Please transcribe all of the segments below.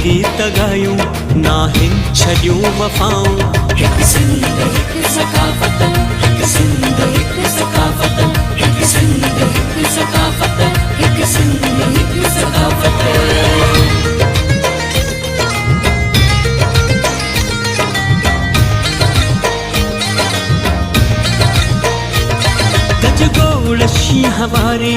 गीत गायूं नाहिन छॾियूं वफ़ाऊं। हिक सिंध हिक सकाफ़त, हिक सिंध हिक सकाफ़त, हिक सिंध हिक सकाफ़त, हिक सिंध हिक सकाफ़त। गजगोड़ शींहं वारी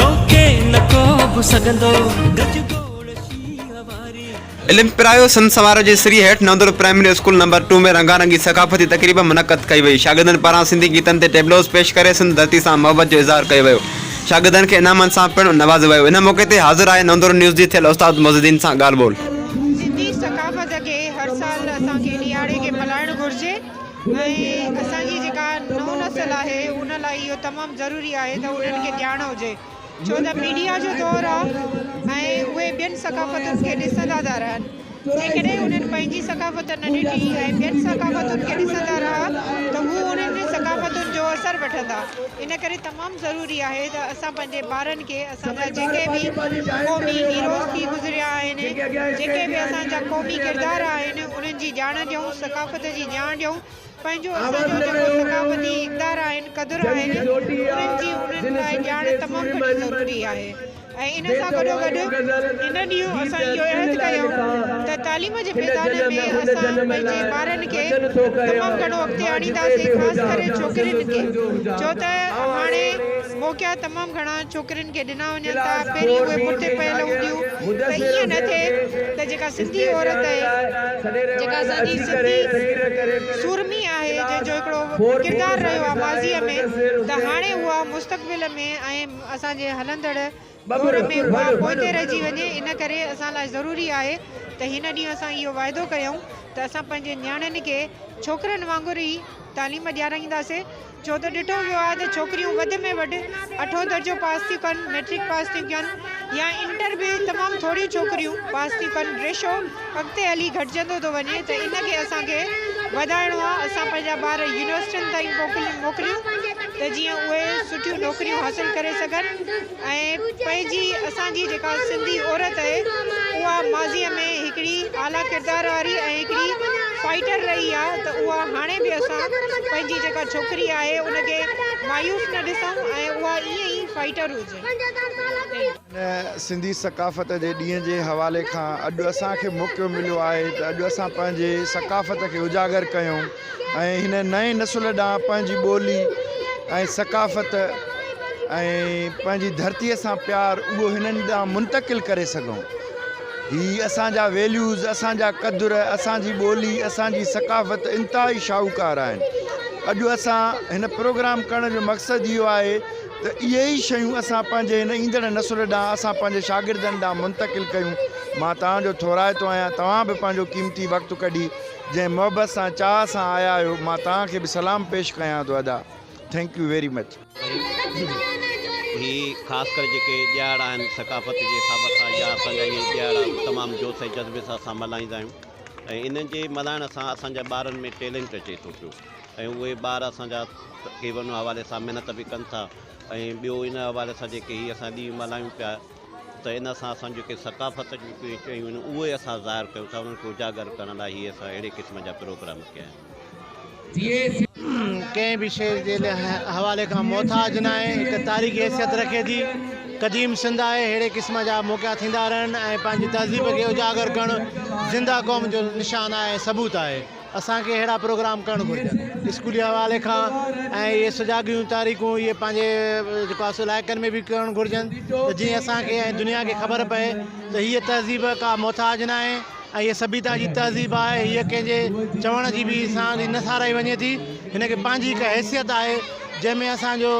रोके न को बि सघंदो। गजगोड़ शींहं वारी इल्म पिरायो संत समारोह जे श्री हेठ नवंदर प्राइमरी स्कूल नंबर 2 में रंगारंगी सकाफ़ती तकरीब मुनक़द कई वई। शागिर्दनि पारां सिंधी गीतनि ते टेबलोस पेश करे सिंध धरती सां मोहब्बत जो इज़हार कयो वियो। शागिर्दनि खे इनामनि सां पिणु नवाज़ियो वियो। इन मौक़े ते हाज़िर आहे नवंदर न्यूज़ जी थियल उस्ताद मुज़ीदीन सां ॻाल्हि ॿोल। सिंधी सकाफ़त खे हर साल असांखे ॾियारे खे मल्हाइणु घुरिजे ऐं असांजी जेका नओं नस्ल आहे उन लाइ इहो तमामु ज़रूरी आहे त उन्हनि खे ॼाण हुजे, छो त मीडिया जो दौरु आहे ऐं उहे ॿियनि सकाफ़तुनि खे ॾिसंदा था रहनि। जेकॾहिं उन्हनि पंहिंजी सकाफ़त न ॾिठी ऐं ॿियनि सकाफ़तुनि खे ॾिसंदा रहा त हू उन्हनि सकाफ़तुनि जो असरु वठंदा। इन करे तमामु ज़रूरी आहे त असां पंहिंजे ॿारनि खे असांजा जेके बि क़ौमी हीरोज़ थी गुज़रिया आहिनि, जेके बि असांजा क़ौमी किरदार आहिनि, उन्हनि जी ॼाण ॾियूं, सकाफ़त जी ॼाण ॾियूं। पंहिंजो असांजो जेको सकाफ़ती इक़दार आहिनि, क़दुरु आहिनि, उन्हनि लाइ ॼाण तमामु घणी ज़रूरी आहे। ऐं इन सां गॾोगॾु इन ॾींहुं असां इहो अहद कयूं त तालीम जे मैदान में असां पंहिंजे ॿारनि खे तमामु घणो अॻिते आणींदासीं, ख़ासि करे छोकिरियुनि खे, छो त हाणे मौक़ा तमामु घणा छोकिरियुनि खे ॾिना वञनि था। पहिरीं उहे पुठिते पयल हूंदियूं त ईअं न थिए त जेका सिंधी औरत आहे, जेका असांजी सिंधी सूरमी आहे, जंहिंजो हिकिड़ो किरदारु रहियो आहे माज़ीअ में, त हाणे उहा मुस्तक़बिल में ऐं असांजे हलंदड़ दौर में उहा पोइते रहिजी वञे। इन करे असां लाइ ज़रूरी आहे त हिन ॾींहुं असां इहो वाइदो कयूं त असां पंहिंजे नियाणियुनि खे छोकिरनि वांगुरु ई तालीम ॾियाराईंदासीं, छो त ॾिठो वियो आहे त छोकिरियूं वधि में वधि 8हों दर्जो पास थियूं कनि, मैट्रिक पास थियूं कनि, या इंटर बि तमामु थोरियूं छोकिरियूं पास थियूं कनि। रेशो अॻिते हली घटिजंदो थो वञे, त इनखे असांखे वधाइणो आहे। असां पंहिंजा ॿार यूनिवर्सिटियुनि ताईं मोकिलियूं त जीअं उहे सुठियूं नौकरियूं हासिलु करे सघनि ऐं पंहिंजी असांजी जेका सिंधी औरत आहे उहा माज़ीअ में हिकिड़ी आला किरदार वारी ऐं हिकिड़ी फाइटर रही आहे, त उहा हाणे बि असां पंहिंजी जेका छोकिरी आहे उनखे मायूस न ॾिसूं ऐं उहा ईअं ई फाइटर हुजे। सिंधी सकाफ़त जे ॾींहं जे हवाले खां अॼु असांखे मौक़ो मिलियो आहे त अॼु असां पंहिंजे सकाफ़त खे उजागर कयूं ऐं हिन नए नसुल ॾांहुं पंहिंजी ॿोली ऐं सकाफ़त ऐं पंहिंजी धरतीअ सां प्यार उहो हिननि ॾांहुं मुंतक़िल करे सघूं। ही असांजा वैल्यूज़, असांजा क़दुर, असांजी ॿोली, असांजी सकाफ़त इंतिहाई शाहूकार आहिनि। अॼु असां हिन प्रोग्राम करण जो मक़सदु इहो आहे त इहे ई शयूं असां पंहिंजे हिन ईंदड़ नसुल ॾांहुं असां पंहिंजे शागिर्दनि ॾांहुं मुंतक़िल कयूं। मां तव्हांजो थोराइतो आहियां, तव्हां बि पंहिंजो क़ीमती वक़्तु कढी जंहिं मोहबत सां चाह सां आया आहियो, मां तव्हांखे बि सलाम पेश कयां थो अदा। Thank U very much. ही ख़ासि करे जेके ॾियार आहिनि सकाफ़त जे हिसाब सां, या असांजा इहे ॾियार तमामु जोश ऐं जज़्बे सां असां मल्हाईंदा आहियूं ऐं इन्हनि जे मल्हाइण सां असांजा ॿारनि में टैलेंट अचे थो पियो ऐं उहे ॿार असांजा केवल हवाले सां महिनत बि कनि था ऐं ॿियो इन हवाले सां जेके हीअ असां ॾींहुं मल्हायूं पिया त इन सां असां जेके सकाफ़त जूं शयूं आहिनि उहे असां ज़ाहिर कयूं था, उन्हनि खे उजागर करण लाइ हीअ असां अहिड़े क़िस्म जा प्रोग्राम कया आहिनि। कंहिं बि शइ जे हवाले खां मोहताज न आहे, हिकु तारीख़ी हैसियत रखे थी। क़दीम सिंध आहे, अहिड़े क़िस्म जा मौक़ा थींदा रहनि ऐं पंहिंजी तहज़ीब खे उजागर करणु ज़िंदा क़ौम जो निशान आहे, सबूत आहे। असांखे अहिड़ा प्रोग्राम करणु घुरिजनि स्कूली हवाले खां ऐं इहे सुजाॻियूं तारीख़ूं इहे पंहिंजे जेको आहे इलाइक़नि में बि करणु घुरिजनि, त जीअं असांखे ऐं दुनिया खे ख़बर पए त हीअ तहज़ीब का मोहताज न आहे ऐं हीअ सभ्यता जी तहज़ीब आहे। हीअ कंहिंजे चवण जी बि सां न साराई वञे थी। हिनखे पंहिंजी हिकु हैसियत आहे जंहिंमें असांजो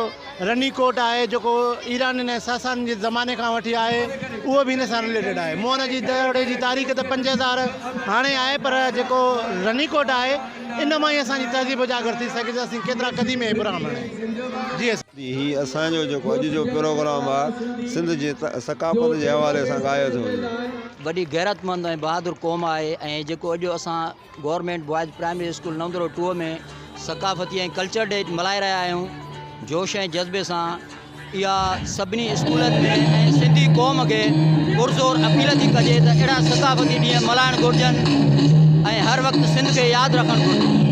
रनी कोट आहे जेको ईरान ऐं सासान जे ज़माने खां वठी आहे, उहो बि हिन सां रिलेटेड आहे। मोहन जी दौरे जी तारीख़ त 5000 हाणे आहे, पर जेको रनी कोट आहे इन मां ई असांजी तहज़ीब उजागर थी सघे त असीं केतिरा क़दीम इब्राहिम आहियूं। जी ही असांजो जेको अॼु जो प्रोग्राम आहे सिंध जी सकाफ़त जे हवाले सां ॻायो थो वञे। वॾी गैरतमंद ऐं बहादुर क़ौम आहे ऐं जेको अॼु असां गवर्नमेंट बॉयज़ प्राइमरी स्कूल नवंदर 2 में सकाफ़ती ऐं कल्चर डे मल्हाए रहिया आहियूं जोश ऐं जज़्बे सां। इहा सभिनी स्कूलनि में ऐं सिंधी क़ौम खे पुरज़ोर अपील थी कजे त अहिड़ा सकाफ़ती ॾींहं मल्हाइणु घुरिजनि ऐं हर वक़्तु सिंध खे यादि रखणु घुरिजे।